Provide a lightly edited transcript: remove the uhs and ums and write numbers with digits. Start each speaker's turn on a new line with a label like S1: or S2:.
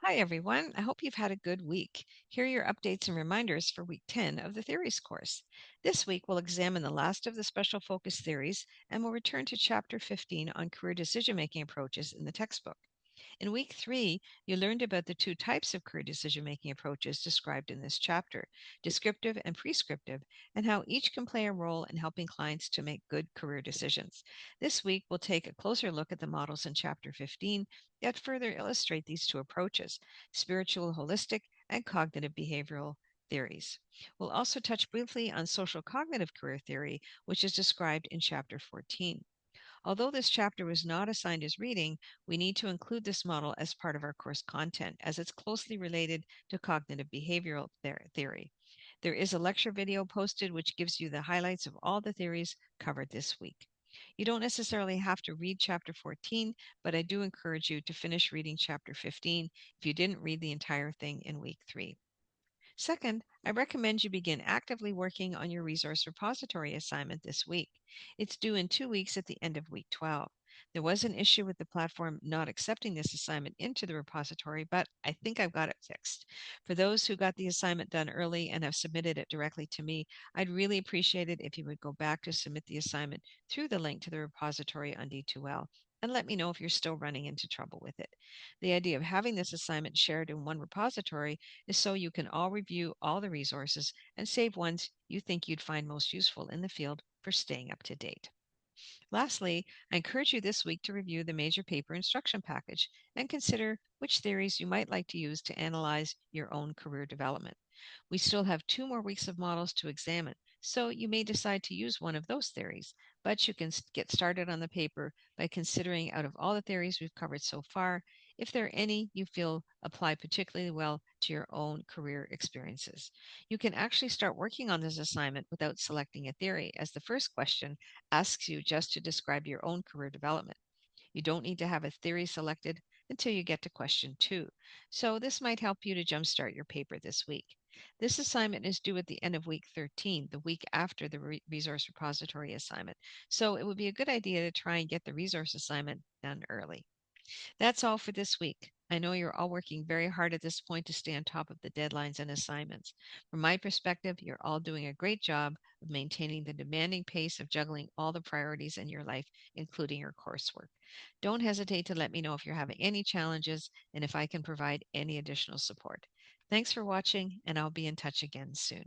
S1: Hi, everyone. I hope you've had a good week. Here are your updates and reminders for week 10 of the Theories course. This week, we'll examine the last of the special focus theories and we'll return to Chapter 15 on career decision making approaches in the textbook. In week 3, you learned about the two types of career decision making approaches described in this chapter, descriptive and prescriptive, and how each can play a role in helping clients to make good career decisions. This week, we'll take a closer look at the models in Chapter 15 that further illustrate these two approaches spiritual, holistic, and cognitive behavioral theories. We'll also touch briefly on social cognitive career theory, which is described in Chapter 14. Although this chapter was not assigned as reading, we need to include this model as part of our course content as it's closely related to cognitive behavioral theory. There is a lecture video posted which gives you the highlights of all the theories covered this week. You don't necessarily have to read chapter 14, but I do encourage you to finish reading chapter 15 if you didn't read the entire thing in week 3. Second, I recommend you begin actively working on your resource repository assignment this week. It's due in 2 weeks at the end of week 12. There was an issue with the platform not accepting this assignment into the repository, but I think I've got it fixed. For those who got the assignment done early and have submitted it directly to me, I'd really appreciate it if you would go back to submit the assignment through the link to the repository on D2L and let me know if you're still running into trouble with it. The idea of having this assignment shared in one repository is so you can all review all the resources and save ones you think you'd find most useful in the field for staying up to date. Lastly, I encourage you this week to review the major paper instruction package and consider which theories you might like to use to analyze your own career development. We still have 2 more weeks of models to examine, so you may decide to use one of those theories, but you can get started on the paper by considering out of all the theories we've covered so far, if there are any you feel apply particularly well to your own career experiences. You can actually start working on this assignment without selecting a theory, as the first question asks you just to describe your own career development. You don't need to have a theory selected until you get to question 2. So this might help you to jumpstart your paper this week. This assignment is due at the end of week 13, the week after the resource repository assignment. So it would be a good idea to try and get the resource assignment done early. That's all for this week. I know you're all working very hard at this point to stay on top of the deadlines and assignments. From my perspective, you're all doing a great job of maintaining the demanding pace of juggling all the priorities in your life, including your coursework. Don't hesitate to let me know if you're having any challenges and if I can provide any additional support. Thanks for watching, and I'll be in touch again soon.